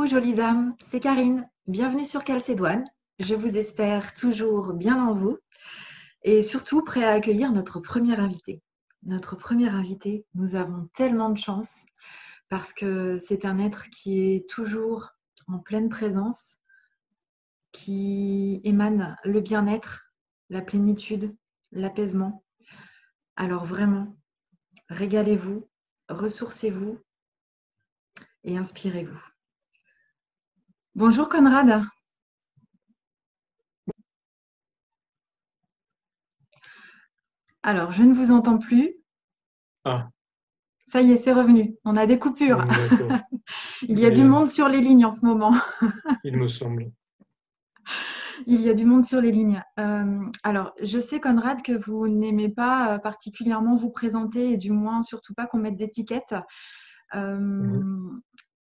Coucou jolies âmes, c'est Karine. Bienvenue sur Calcédoine. Je vous espère toujours bien en vous et surtout prêt à accueillir notre premier invité. Notre premier invité, nous avons tellement de chance parce que c'est un être qui est toujours en pleine présence, qui émane le bien-être, la plénitude, l'apaisement. Alors vraiment, régalez-vous, ressourcez-vous et inspirez-vous. Bonjour Conrad. Alors, je ne vous entends plus. Ah, Ça y est, c'est revenu. On a des coupures. d'accord. Il y a du Mais monde sur les lignes en ce moment. il me semble. Il y a du monde sur les lignes. Alors, je sais, Conrad, que vous n'aimez pas particulièrement vous présenter et du moins surtout pas qu'on mette d'étiquette. Mhm. Euh,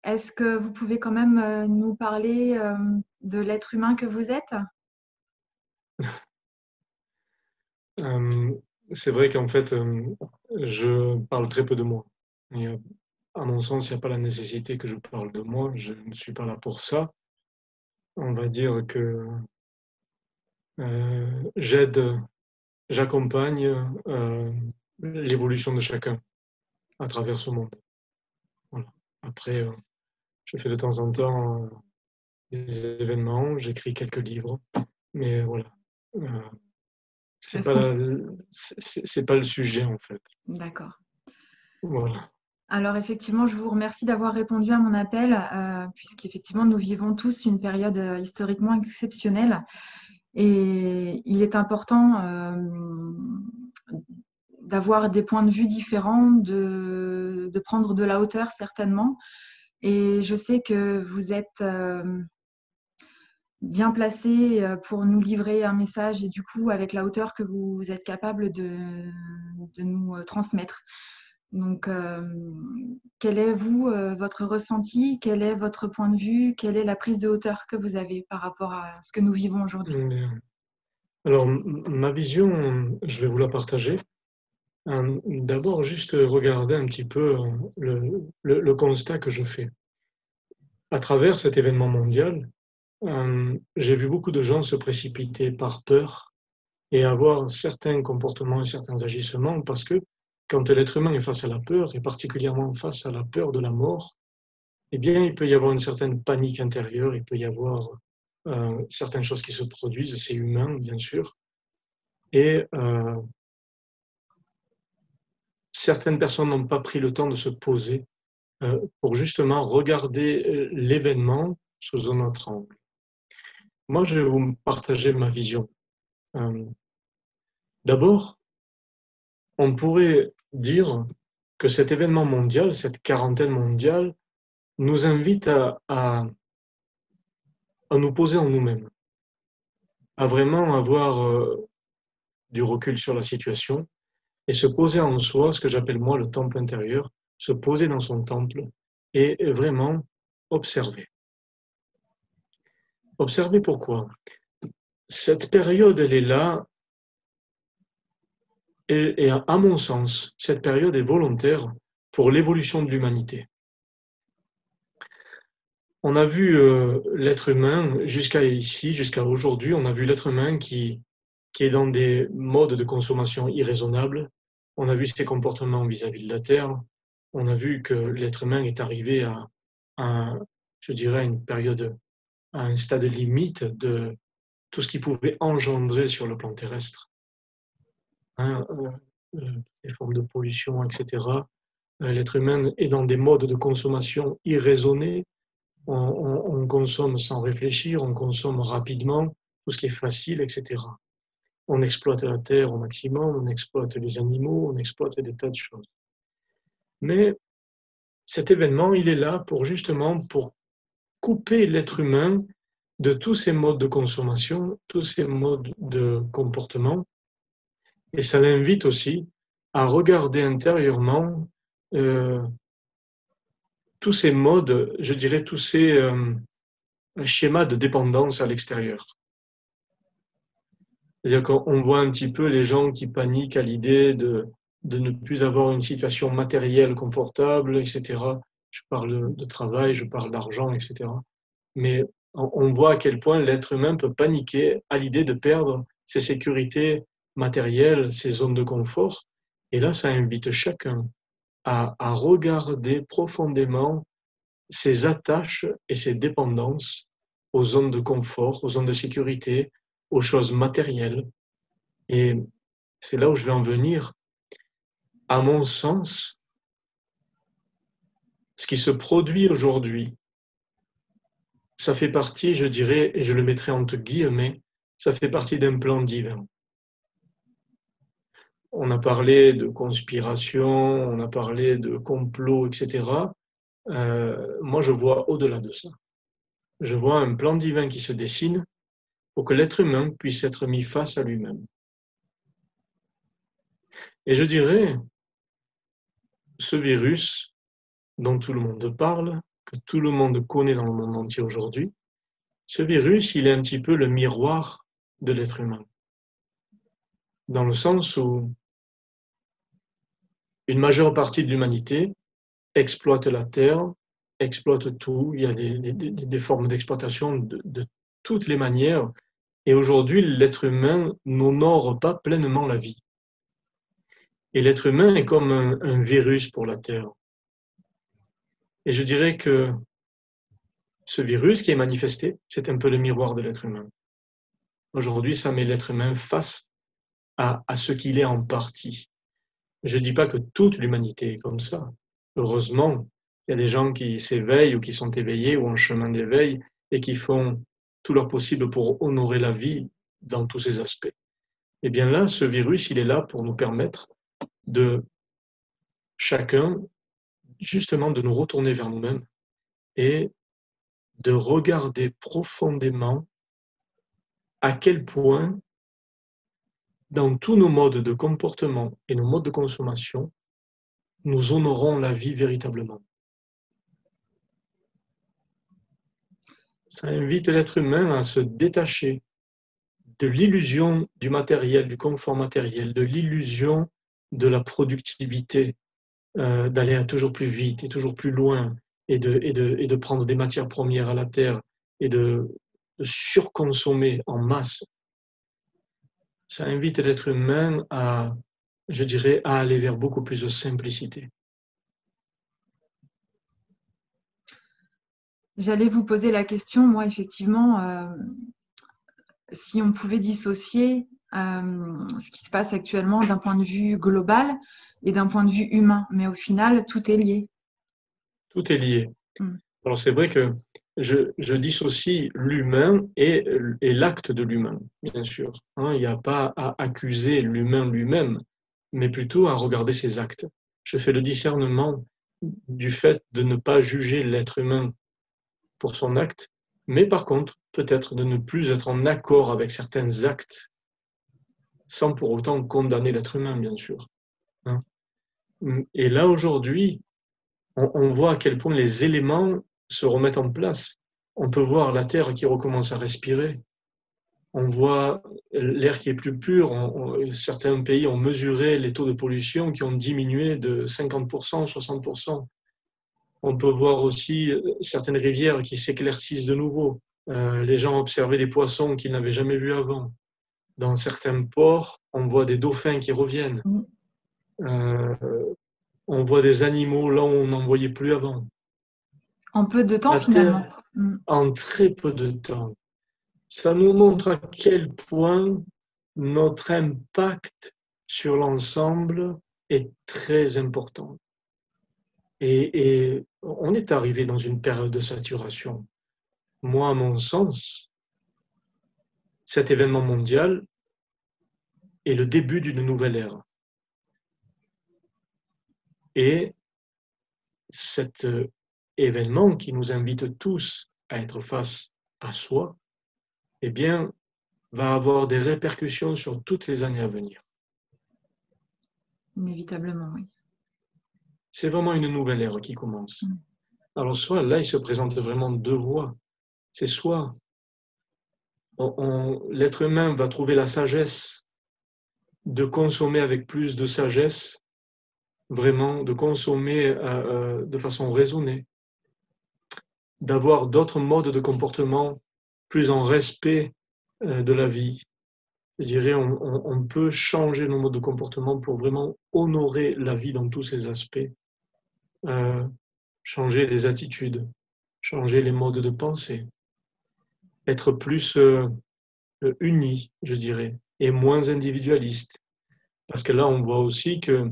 Est-ce que vous pouvez quand même nous parler de l'être humain que vous êtes? Euh, c'est vrai qu'en fait, je parle très peu de moi. Et, à mon sens, il n'y a pas la nécessité que je parle de moi. Je ne suis pas là pour ça. On va dire que j'aide, j'accompagne l'évolution de chacun à travers ce monde. Voilà. Après, je fais de temps en temps des événements, j'écris quelques livres, mais voilà. Euh, c'est Est-ce pas qu'on... c'est pas le sujet en fait. D'accord. Voilà. Alors effectivement, je vous remercie d'avoir répondu à mon appel, puisqu'effectivement, nous vivons tous une période historiquement exceptionnelle. Et il est important d'avoir des points de vue différents, de prendre de la hauteur certainement. Et je sais que vous êtes bien placé pour nous livrer un message et du coup avec la hauteur que vous êtes capable de nous transmettre. Donc, quel est vous, votre ressenti? Quel est votre point de vue? Quelle est la prise de hauteur que vous avez par rapport à ce que nous vivons aujourd'hui? Mais, alors, ma vision, je vais vous la partager. D'abord, juste regarder un petit peu le constat que je fais. À travers cet événement mondial, j'ai vu beaucoup de gens se précipiter par peur et avoir certains comportements et certains agissements parce que quand l'être humain est face à la peur, et particulièrement face à la peur de la mort, eh bien, il peut y avoir une certaine panique intérieure, il peut y avoir certaines choses qui se produisent, c'est humain, bien sûr, et certaines personnes n'ont pas pris le temps de se poser pour justement regarder l'événement sous un autre angle. Moi, je vais vous partager ma vision. Euh, D'abord, on pourrait dire que cet événement mondial, cette quarantaine mondiale, nous invite à nous poser en nous-mêmes, à vraiment avoir du recul sur la situation et se poser en soi, ce que j'appelle moi le temple intérieur, se poser dans son temple et vraiment observer. Observer pourquoi? Cette période, elle est là, et à mon sens, cette période est volontaire pour l'évolution de l'humanité. On a vu l'être humain jusqu'à ici, jusqu'à aujourd'hui, on a vu l'être humain qui est dans des modes de consommation irraisonnables. On a vu ses comportements vis-à-vis de la Terre. On a vu que l'être humain est arrivé à, je dirais, une période, à un stade limite de tout ce qu'il pouvait engendrer sur le plan terrestre. Hein, les formes de pollution, etc. L'être humain est dans des modes de consommation irraisonnés. On consomme sans réfléchir, on consomme rapidement, tout ce qui est facile, etc. On exploite la terre au maximum, on exploite les animaux, on exploite des tas de choses. Mais cet événement, il est là pour justement pour couper l'être humain de tous ces modes de consommation, tous ces modes de comportement, et ça l'invite aussi à regarder intérieurement euh, tous ces modes, je dirais tous ces schémas de dépendance à l'extérieur. C'est-à-dire qu'on voit un petit peu les gens qui paniquent à l'idée de ne plus avoir une situation matérielle confortable, etc. Je parle de travail, je parle d'argent, etc. Mais on voit à quel point l'être humain peut paniquer à l'idée de perdre ses sécurités matérielles, ses zones de confort. Et là, ça invite chacun à regarder profondément ses attaches et ses dépendances aux zones de confort, aux zones de sécurité, aux choses matérielles. Et c'est là où je vais en venir. À mon sens, ce qui se produit aujourd'hui, ça fait partie, je dirais, et je le mettrai entre guillemets, ça fait partie d'un plan divin. On a parlé de conspiration, on a parlé de complot, etc. Moi, je vois au-delà de ça. Je vois un plan divin qui se dessine pour que l'être humain puisse être mis face à lui-même. Et je dirais, ce virus dont tout le monde parle, que tout le monde connaît dans le monde entier aujourd'hui, ce virus, il est un petit peu le miroir de l'être humain. Dans le sens où une majeure partie de l'humanité exploite la terre, exploite tout. Il y a des formes d'exploitation de toutes les manières. Et aujourd'hui, l'être humain n'honore pas pleinement la vie. Et l'être humain est comme un virus pour la terre. Et je dirais que ce virus qui est manifesté, c'est un peu le miroir de l'être humain. Aujourd'hui, ça met l'être humain face à ce qu'il est en partie. Je ne dis pas que toute l'humanité est comme ça. Heureusement, il y a des gens qui s'éveillent ou qui sont éveillés ou en chemin d'éveil et qui font tout leur possible pour honorer la vie dans tous ses aspects. Et bien là, ce virus, il est là pour nous permettre de chacun, justement, de nous retourner vers nous-mêmes et de regarder profondément à quel point, dans tous nos modes de comportement et nos modes de consommation, nous honorons la vie véritablement. Ça invite l'être humain à se détacher de l'illusion du matériel, du confort matériel, de l'illusion de la productivité, d'aller toujours plus vite et toujours plus loin, et de prendre des matières premières à la terre et de surconsommer en masse. Ça invite l'être humain à, je dirais, à aller vers beaucoup plus de simplicité. J'allais vous poser la question, moi, effectivement, si on pouvait dissocier ce qui se passe actuellement d'un point de vue global et d'un point de vue humain. Mais au final, tout est lié. Tout est lié. Mm. Alors c'est vrai que je dissocie l'humain et l'acte de l'humain, bien sûr. Hein, il n'y a pas à accuser l'humain lui-même, mais plutôt à regarder ses actes. Je fais le discernement du fait de ne pas juger l'être humain pour son acte, mais par contre, peut-être de ne plus être en accord avec certains actes, sans pour autant condamner l'être humain, bien sûr. Hein. Et là, aujourd'hui, on voit à quel point les éléments se remettent en place. On peut voir la terre qui recommence à respirer. On voit l'air qui est plus pur. Certains pays ont mesuré les taux de pollution qui ont diminué de 50%, 60%. On peut voir aussi certaines rivières qui s'éclaircissent de nouveau. Les gens ont observé des poissons qu'ils n'avaient jamais vus avant. Dans certains ports, on voit des dauphins qui reviennent. On voit des animaux là où on n'en voyait plus avant. En peu de temps, La finalement. Terre, en très peu de temps. Ça nous montre à quel point notre impact sur l'ensemble est très important. Et on est arrivé dans une période de saturation. Moi, à mon sens, cet événement mondial est le début d'une nouvelle ère. Et cet événement qui nous invite tous à être face à soi, eh bien, va avoir des répercussions sur toutes les années à venir. Inévitablement, oui. C'est vraiment une nouvelle ère qui commence. Alors soit là, il se présente vraiment deux voies. C'est soit l'être humain va trouver la sagesse de consommer avec plus de sagesse vraiment de consommer de façon raisonnée, d'avoir d'autres modes de comportement plus en respect de la vie. Je dirais, on peut changer nos modes de comportement pour vraiment honorer la vie dans tous ses aspects, euh, changer les attitudes, changer les modes de pensée, être plus unis, je dirais, et moins individualiste. Parce que là, on voit aussi que,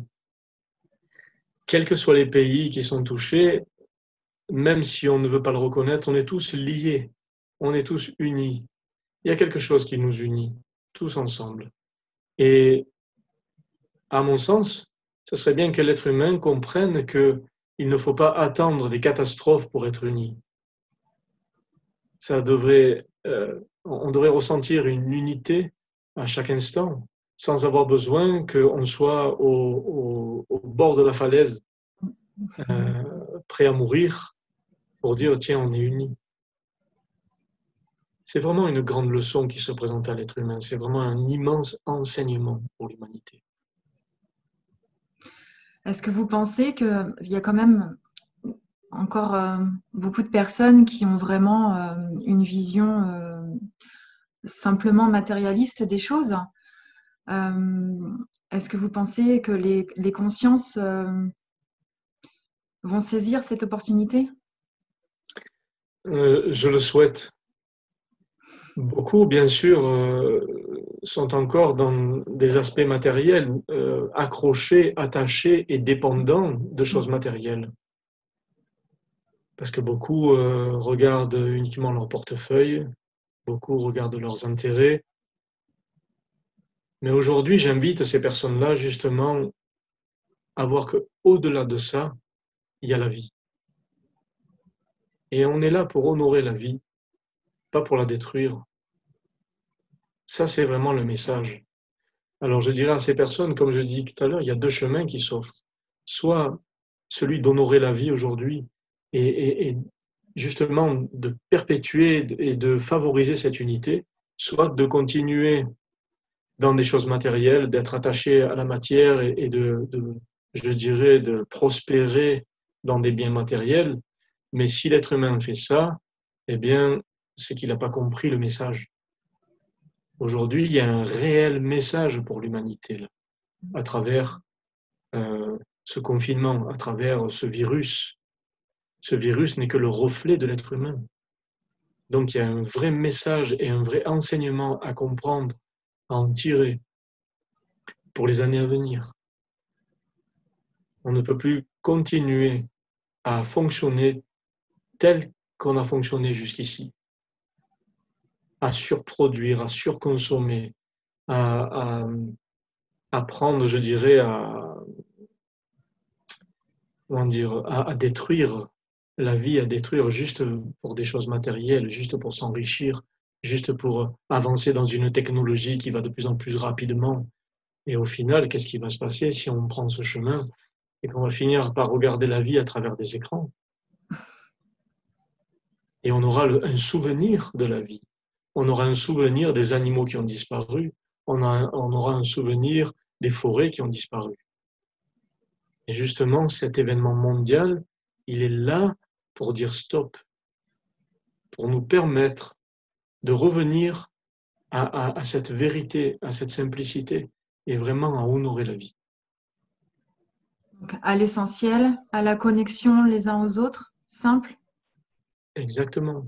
quels que soient les pays qui sont touchés, même si on ne veut pas le reconnaître, on est tous liés, on est tous unis. Il y a quelque chose qui nous unit, tous ensemble. Et à mon sens, ce serait bien que l'être humain comprenne qu'il ne faut pas attendre des catastrophes pour être uni. On devrait ressentir une unité à chaque instant, sans avoir besoin qu'on soit au bord de la falaise, prêt à mourir, pour dire, tiens, on est unis. C'est vraiment une grande leçon qui se présente à l'être humain. C'est vraiment un immense enseignement pour l'humanité. Est-ce que vous pensez qu'il y a quand même encore beaucoup de personnes qui ont vraiment une vision simplement matérialiste des choses? Est-ce que vous pensez que les consciences vont saisir cette opportunité? Je le souhaite. Beaucoup, bien sûr, sont encore dans des aspects matériels, accrochés, attachés et dépendants de choses matérielles. Parce que beaucoup regardent uniquement leur portefeuille, beaucoup regardent leurs intérêts. Mais aujourd'hui, j'invite ces personnes-là justement à voir qu'au-delà de ça, il y a la vie. Et on est là pour honorer la vie, pas pour la détruire. Ça, c'est vraiment le message. Alors, je dirais à ces personnes, comme je dis tout à l'heure, il y a deux chemins qui s'offrent. Soit celui d'honorer la vie aujourd'hui et justement de perpétuer et de favoriser cette unité, soit de continuer dans des choses matérielles, d'être attaché à la matière et je dirais, de prospérer dans des biens matériels. Mais si l'être humain fait ça, eh bien, c'est qu'il n'a pas compris le message. Aujourd'hui, il y a un réel message pour l'humanité, là, à travers ce confinement, à travers ce virus. Ce virus n'est que le reflet de l'être humain. Donc il y a un vrai message et un vrai enseignement à comprendre, à en tirer pour les années à venir. On ne peut plus continuer à fonctionner tel qu'on a fonctionné jusqu'ici, à surproduire, à surconsommer, à prendre, je dirais, à détruire la vie, à détruire juste pour des choses matérielles, juste pour s'enrichir, juste pour avancer dans une technologie qui va de plus en plus rapidement. Et au final, qu'est-ce qui va se passer si on prend ce chemin et qu'on va finir par regarder la vie à travers des écrans? Et on aura un souvenir de la vie. On aura un souvenir des animaux qui ont disparu. On aura un souvenir des forêts qui ont disparu. Et justement, cet événement mondial, il est là pour dire stop, pour nous permettre de revenir à cette vérité, à cette simplicité, et vraiment à honorer la vie. Donc, à l'essentiel, à la connexion les uns aux autres, simple. Exactement.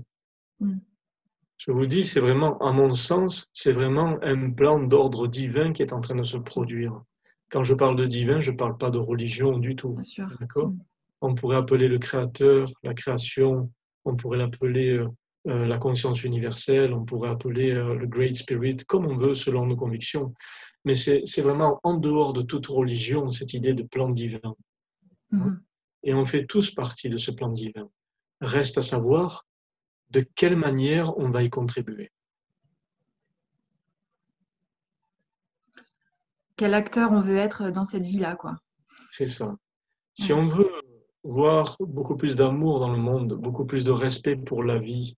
Je vous dis, c'est vraiment, à mon sens, c'est vraiment un plan d'ordre divin qui est en train de se produire. Quand je parle de divin, je ne parle pas de religion du tout. Bien sûr. D'accord ? On pourrait appeler le créateur, la création, on pourrait l'appeler la conscience universelle, on pourrait appeler le Great Spirit, comme on veut selon nos convictions. Mais c'est vraiment en dehors de toute religion, cette idée de plan divin. Et on fait tous partie de ce plan divin. Reste à savoir de quelle manière on va y contribuer. Quel acteur on veut être dans cette vie-là, quoi. C'est ça. Si on veut voir beaucoup plus d'amour dans le monde, beaucoup plus de respect pour la vie,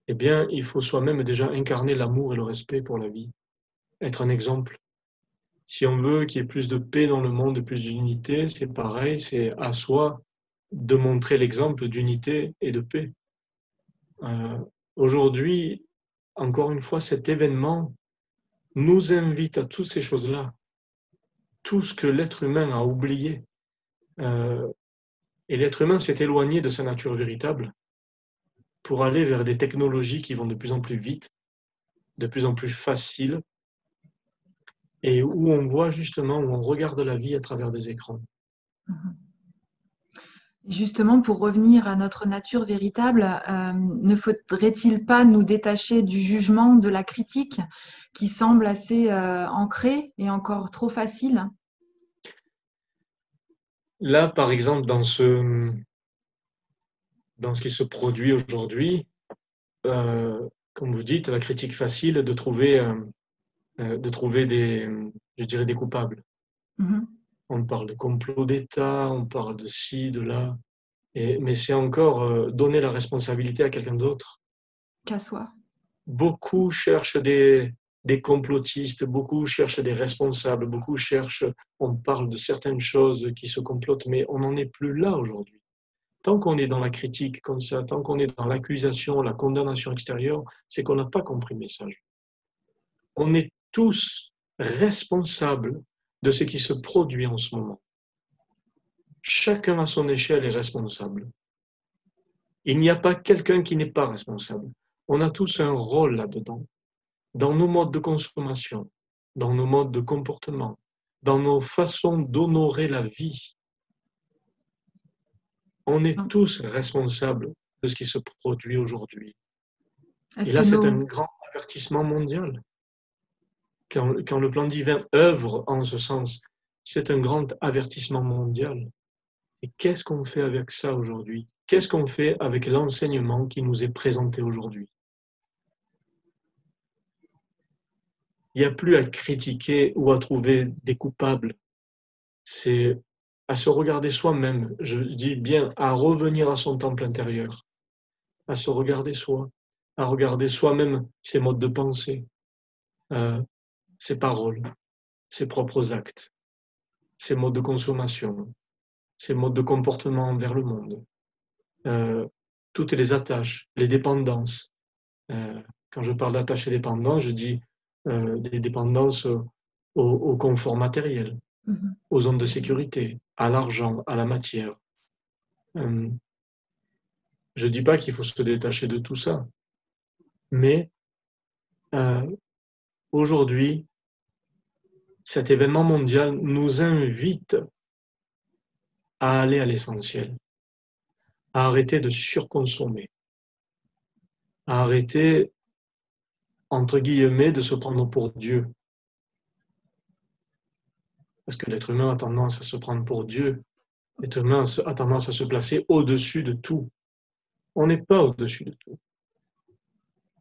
eh bien, il faut soi-même déjà incarner l'amour et le respect pour la vie, être un exemple. Si on veut qu'il y ait plus de paix dans le monde et plus d'unité, c'est pareil, c'est à soi de montrer l'exemple d'unité et de paix. Aujourd'hui, encore une fois, cet événement nous invite à toutes ces choses-là, tout ce que l'être humain a oublié. Et l'être humain s'est éloigné de sa nature véritable pour aller vers des technologies qui vont de plus en plus vite, de plus en plus faciles, et où on voit justement, où on regarde la vie à travers des écrans. Justement, pour revenir à notre nature véritable, ne faudrait-il pas nous détacher du jugement, de la critique, qui semble assez ancrée et encore trop facile? Là, par exemple, dans ce qui se produit aujourd'hui, comme vous dites, la critique facile de trouver des, je dirais, des coupables. Mhm. On parle de complot d'État, on parle de ci, de là, mais c'est encore donner la responsabilité à quelqu'un d'autre. Qu'à soi. Beaucoup cherchent des complotistes, beaucoup cherchent des responsables, beaucoup cherchent, on parle de certaines choses qui se complotent, mais on n'en est plus là aujourd'hui. Tant qu'on est dans la critique comme ça, tant qu'on est dans l'accusation, la condamnation extérieure, c'est qu'on n'a pas compris le message. On est tous responsables de ce qui se produit en ce moment. Chacun à son échelle est responsable. Il n'y a pas quelqu'un qui n'est pas responsable. On a tous un rôle là-dedans, dans nos modes de consommation, dans nos modes de comportement, dans nos façons d'honorer la vie. On est tous responsables de ce qui se produit aujourd'hui. Et Est-ce que là, c'est un nos... grand avertissement mondial. Quand le plan divin œuvre en ce sens, c'est un grand avertissement mondial. Et qu'est-ce qu'on fait avec ça aujourd'hui? Qu'est-ce qu'on fait avec l'enseignement qui nous est présenté aujourd'hui? Il n'y a plus à critiquer ou à trouver des coupables. C'est à se regarder soi-même. Je dis bien à revenir à son temple intérieur, à se regarder soi, à regarder soi-même ses modes de pensée, ses paroles, ses propres actes, ses modes de consommation, ses modes de comportement envers le monde, toutes les attaches, les dépendances. Quand je parle d'attache et dépendance, je dis des dépendances au confort matériel, Mhm. aux zones de sécurité, à l'argent, à la matière. Je ne dis pas qu'il faut se détacher de tout ça, mais aujourd'hui, cet événement mondial nous invite à aller à l'essentiel, à arrêter de surconsommer, à arrêter, entre guillemets, de se prendre pour Dieu. Parce que l'être humain a tendance à se prendre pour Dieu. L'être humain a tendance à se placer au-dessus de tout. On n'est pas au-dessus de tout.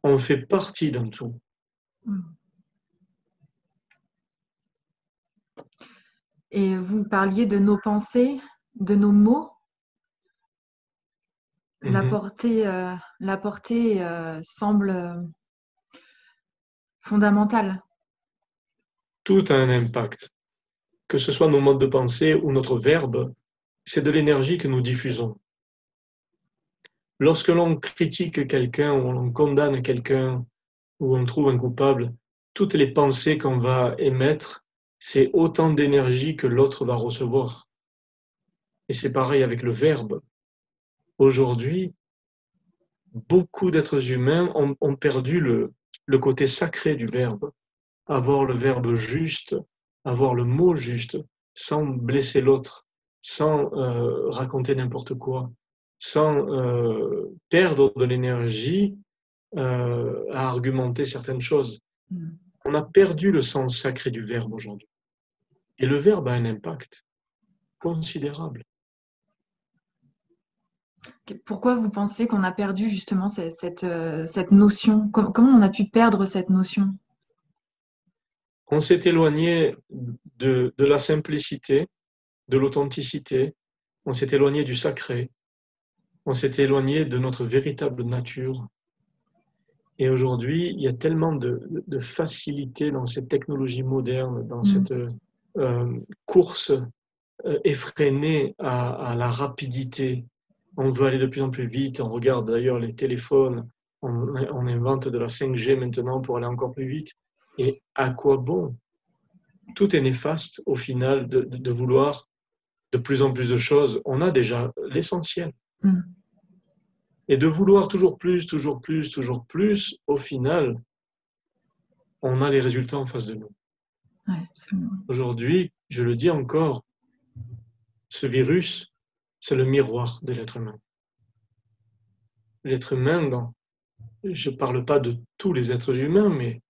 On fait partie d'un tout. Et vous parliez de nos pensées, de nos mots. La portée semble fondamentale. Tout a un impact. Que ce soit nos modes de pensée ou notre verbe, c'est de l'énergie que nous diffusons. Lorsque l'on critique quelqu'un ou l'on condamne quelqu'un ou on trouve un coupable, toutes les pensées qu'on va émettre, c'est autant d'énergie que l'autre va recevoir. Et c'est pareil avec le verbe. Aujourd'hui, beaucoup d'êtres humains ont perdu le côté sacré du verbe. Avoir le verbe juste, avoir le mot juste, sans blesser l'autre, sans raconter n'importe quoi, sans perdre de l'énergie à argumenter certaines choses. On a perdu le sens sacré du verbe aujourd'hui. Et le verbe a un impact considérable. Pourquoi vous pensez qu'on a perdu justement cette notion? Comment on a pu perdre cette notion? On s'est éloigné de la simplicité, de l'authenticité, on s'est éloigné du sacré, on s'est éloigné de notre véritable nature. Et aujourd'hui, il y a tellement de facilité dans ces technologies modernes, dans cette course effrénée à la rapidité. On veut aller de plus en plus vite. On regarde d'ailleurs les téléphones. On invente de la 5G maintenant pour aller encore plus vite. Et à quoi bon? Tout est néfaste au final de vouloir de plus en plus de choses. On a déjà l'essentiel. Et de vouloir toujours plus, toujours plus, toujours plus, au final, on a les résultats en face de nous. Ouais, absolument. Aujourd'hui, je le dis encore, ce virus, c'est le miroir de l'être humain. L'être humain, je ne parle pas de tous les êtres humains, mais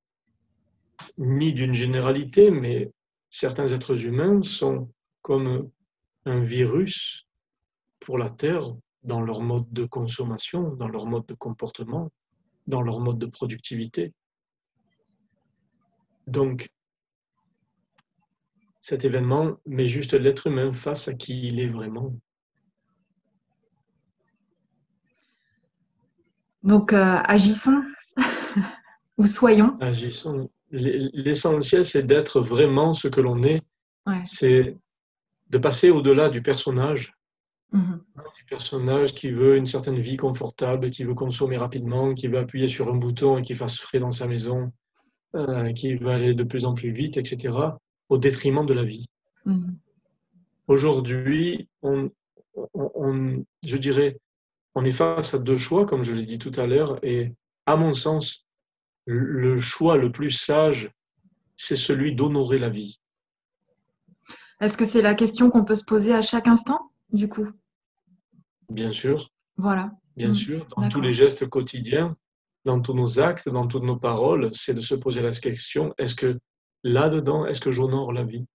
ni d'une généralité, mais certains êtres humains sont comme un virus pour la Terre dans leur mode de consommation, dans leur mode de comportement, dans leur mode de productivité. Donc, cet événement met juste l'être humain face à qui il est vraiment. Donc, agissons ou soyons. Agissons. L'essentiel, c'est d'être vraiment ce que l'on est. Ouais. C'est de passer au-delà du personnage qui veut une certaine vie confortable, qui veut consommer rapidement, qui veut appuyer sur un bouton et qu'il fasse frais dans sa maison, qui veut aller de plus en plus vite, etc., au détriment de la vie. Aujourd'hui, je dirais, on est face à deux choix, comme je l'ai dit tout à l'heure, et à mon sens, le choix le plus sage, c'est celui d'honorer la vie. Est-ce que c'est la question qu'on peut se poser à chaque instant, du coup? Bien sûr. Voilà. Bien sûr, dans tous les gestes quotidiens, dans tous nos actes, dans toutes nos paroles, c'est de se poser la question, est-ce que là-dedans, est-ce que j'honore la vie?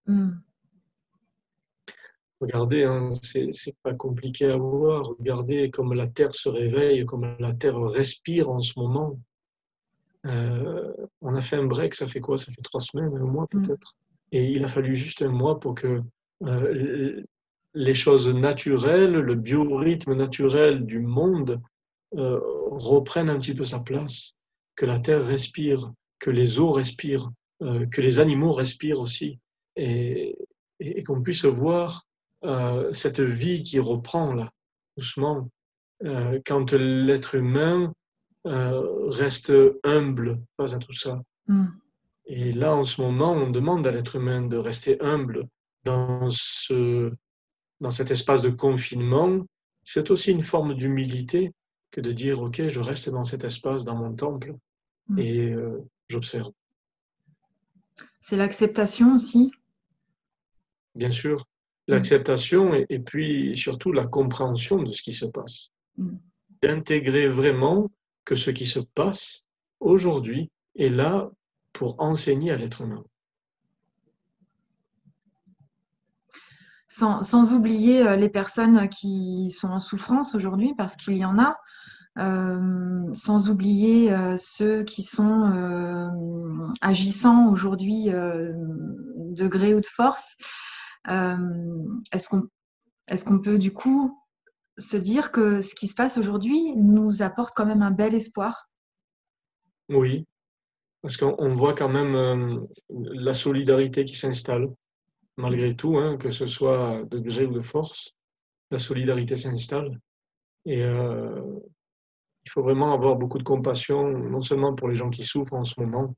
Regardez, hein, c'est pas compliqué à voir. Regardez comme la Terre se réveille, comme la Terre respire en ce moment. On a fait un break, ça fait quoi? Ça fait 3 semaines, un mois peut-être. Et il a fallu juste un mois pour que les choses naturelles, le biorhythme naturel du monde reprenne un petit peu sa place, que la terre respire, que les eaux respirent, que les animaux respirent aussi, et qu'on puisse voir cette vie qui reprend là, doucement, quand l'être humain reste humble face à tout ça. Et là, en ce moment, on demande à l'être humain de rester humble dans cet espace de confinement. C'est aussi une forme d'humilité que de dire, OK, je reste dans cet espace, dans mon temple, et j'observe. C'est l'acceptation aussi. Bien sûr, l'acceptation et puis surtout la compréhension de ce qui se passe. D'intégrer vraiment que ce qui se passe aujourd'hui est là pour enseigner à l'être humain. Sans oublier les personnes qui sont en souffrance aujourd'hui, parce qu'il y en a, sans oublier ceux qui sont agissants aujourd'hui de gré ou de force. Est-ce qu'on peut du coup se dire que ce qui se passe aujourd'hui nous apporte quand même un bel espoir? Oui, parce qu'on voit quand même la solidarité qui s'installe, malgré tout, hein, que ce soit de gré ou de force, la solidarité s'installe. Et il faut vraiment avoir beaucoup de compassion, non seulement pour les gens qui souffrent en ce moment,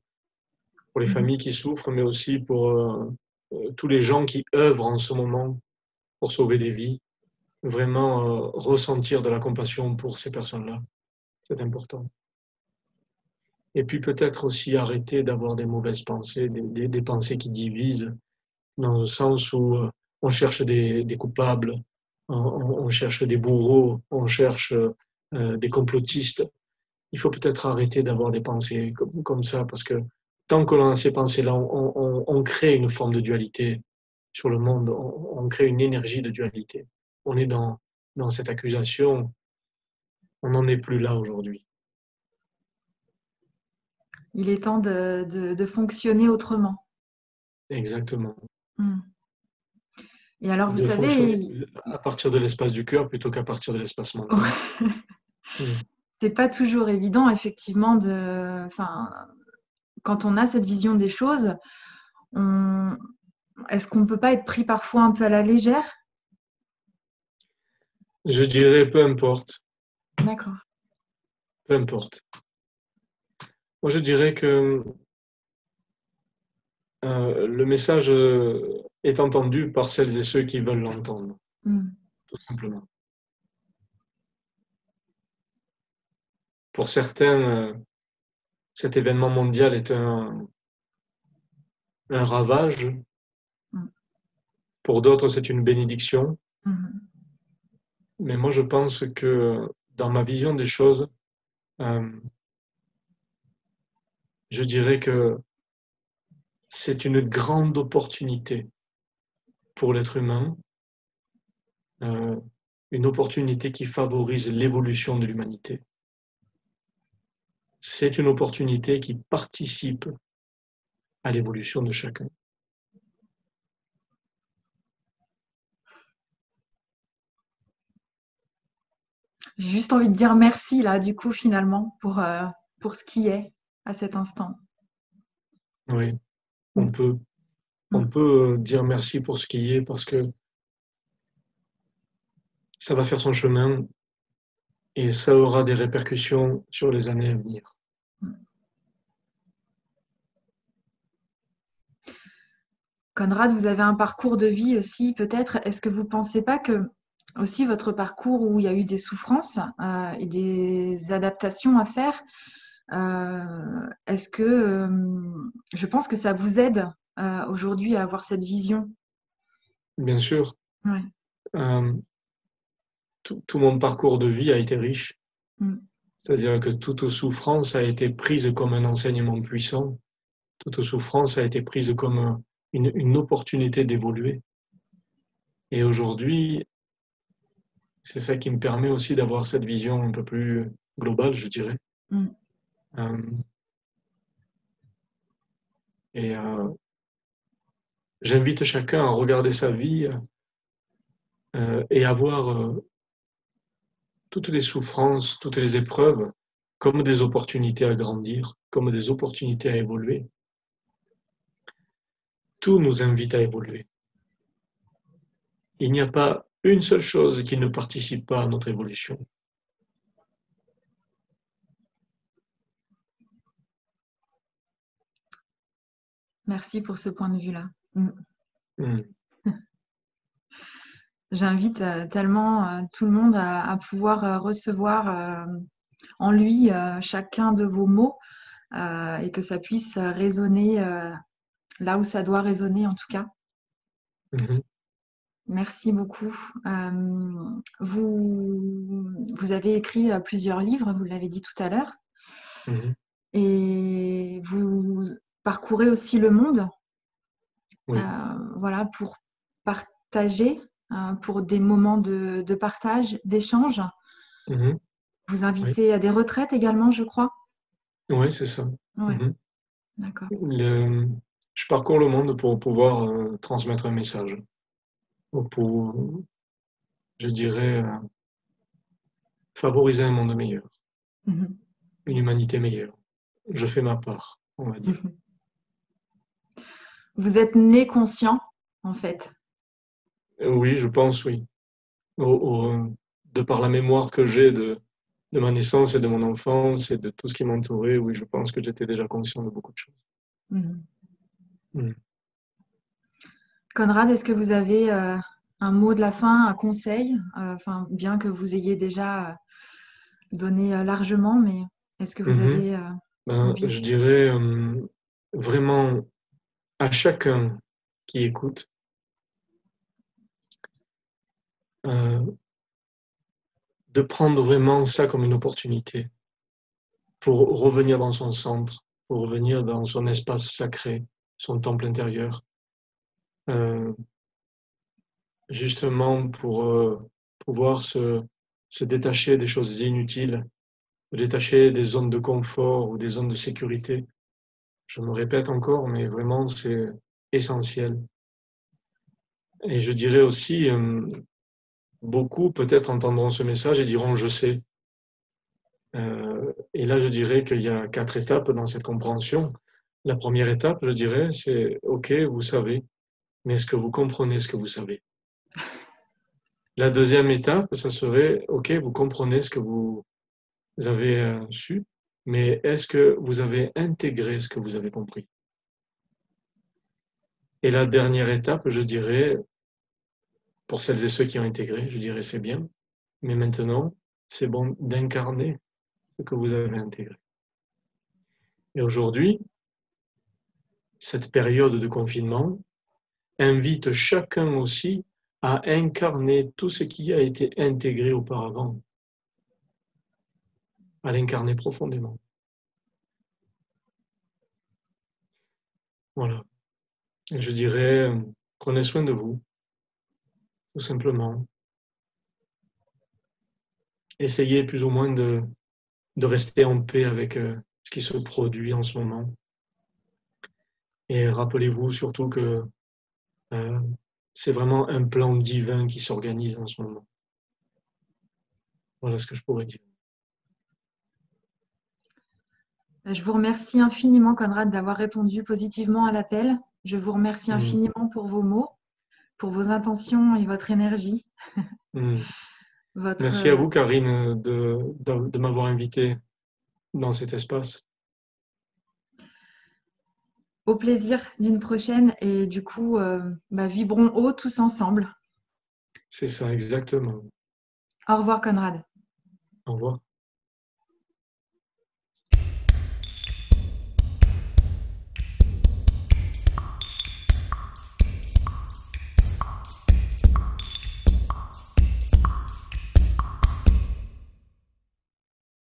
pour les familles qui souffrent, mais aussi pour tous les gens qui œuvrent en ce moment pour sauver des vies. Vraiment ressentir de la compassion pour ces personnes-là, c'est important. Et puis peut-être aussi arrêter d'avoir des mauvaises pensées, des pensées qui divisent, dans le sens où on cherche des coupables, on cherche des bourreaux, on cherche des complotistes. Il faut peut-être arrêter d'avoir des pensées comme ça, parce que tant que l'on a ces pensées-là, on crée une forme de dualité sur le monde, on crée une énergie de dualité. On est dans cette accusation, on n'en est plus là aujourd'hui. Il est temps de fonctionner autrement. Exactement. Et alors, vous De savez, fonctionner à partir de l'espace du cœur plutôt qu'à partir de l'espace mental. c'est pas toujours évident, effectivement, enfin, quand on a cette vision des choses, on, est-ce qu'on ne peut pas être pris parfois un peu à la légère? Je dirais peu importe, D'accord. peu importe. Moi, je dirais que le message est entendu par celles et ceux qui veulent l'entendre, Mm. tout simplement. Pour certains, cet événement mondial est un ravage. Mm. Pour d'autres, c'est une bénédiction. Mhm. Mais moi, je pense que dans ma vision des choses, euh, je dirais que c'est une grande opportunité pour l'être humain, euh, une opportunité qui favorise l'évolution de l'humanité. C'est une opportunité qui participe à l'évolution de chacun. J'ai juste envie de dire merci, là, du coup, finalement, pour ce qui est à cet instant. Oui, on Mm. peut, on Mm. peut dire merci pour ce qui est parce que ça va faire son chemin et ça aura des répercussions sur les années à venir. Mm. Conrad, vous avez un parcours de vie aussi, peut-être. Est-ce que vous ne pensez pas que aussi votre parcours où il y a eu des souffrances et des adaptations à faire, est-ce que je pense que ça vous aide aujourd'hui à avoir cette vision? Bien sûr, Ouais. euh, tout mon parcours de vie a été riche. Mm. C'est-à-dire que toute souffrance a été prise comme un enseignement puissant. Toute souffrance a été prise comme une opportunité d'évoluer. Et aujourd'hui, c'est ça qui me permet aussi d'avoir cette vision un peu plus globale, je dirais. Mm. Euh, et j'invite chacun à regarder sa vie et à voir toutes les souffrances, toutes les épreuves comme des opportunités à grandir, comme des opportunités à évoluer. Tout nous invite à évoluer. Il n'y a pas une seule chose qui ne participe pas à notre évolution. Merci pour ce point de vue-là. Mm. Mm. J'invite tellement tout le monde à pouvoir recevoir en lui chacun de vos mots et que ça puisse résonner là où ça doit résonner en tout cas. Mhm. Merci beaucoup. Vous avez écrit plusieurs livres, vous l'avez dit tout à l'heure, Mhm. et vous parcourez aussi le monde, Oui. voilà, pour partager, pour des moments de partage, d'échange. Mhm. Vous Oui. invitez à des retraites également, je crois. Oui, c'est ça. Ouais, Mhm. d'accord. Je parcours le monde pour pouvoir transmettre un message, pour, je dirais, favoriser un monde meilleur, Mhm. une humanité meilleure. Je fais ma part, on va dire. Vous êtes né conscient, en fait. Oui, je pense, oui. De par la mémoire que j'ai de ma naissance et de mon enfance et de tout ce qui m'entourait, oui, je pense que j'étais déjà conscient de beaucoup de choses. Mhm. Mm. Conrad, est-ce que vous avez un mot de la fin, un conseil, enfin, bien que vous ayez déjà donné largement, mais est-ce que vous Mhm. avez Ben, envie? je dirais vraiment à chacun qui écoute, euh, de prendre vraiment ça comme une opportunité pour revenir dans son centre, pour revenir dans son espace sacré, son temple intérieur, euh, justement pour pouvoir se détacher des choses inutiles, se détacher des zones de confort ou des zones de sécurité. Je me répète encore, mais vraiment c'est essentiel. Et je dirais aussi, beaucoup peut-être entendront ce message et diront je sais. Et là, je dirais qu'il y a 4 étapes dans cette compréhension. La première étape, je dirais, c'est OK, vous savez, mais est-ce que vous comprenez ce que vous savez? La deuxième étape, ça serait OK, vous comprenez ce que vous avez su, mais est-ce que vous avez intégré ce que vous avez compris? Et la dernière étape, je dirais, pour celles et ceux qui ont intégré, je dirais c'est bien, mais maintenant, c'est bon d'incarner ce que vous avez intégré. Et aujourd'hui, cette période de confinement invite chacun aussi à incarner tout ce qui a été intégré auparavant, à l'incarner profondément. Voilà. Et je dirais, prenez soin de vous, tout simplement. Essayez plus ou moins de rester en paix avec ce qui se produit en ce moment. Et rappelez-vous surtout que c'est vraiment un plan divin qui s'organise en ce moment. Voilà ce que je pourrais dire. Je vous remercie infiniment, Conrad, d'avoir répondu positivement à l'appel. Je vous remercie Mm. infiniment pour vos mots, pour vos intentions et votre énergie. Mm. Votre, Merci à vous, Karine, de m'avoir invité dans cet espace. Au plaisir d'une prochaine et du coup, vibrons haut tous ensemble. C'est ça, exactement. Au revoir, Conrad. Au revoir.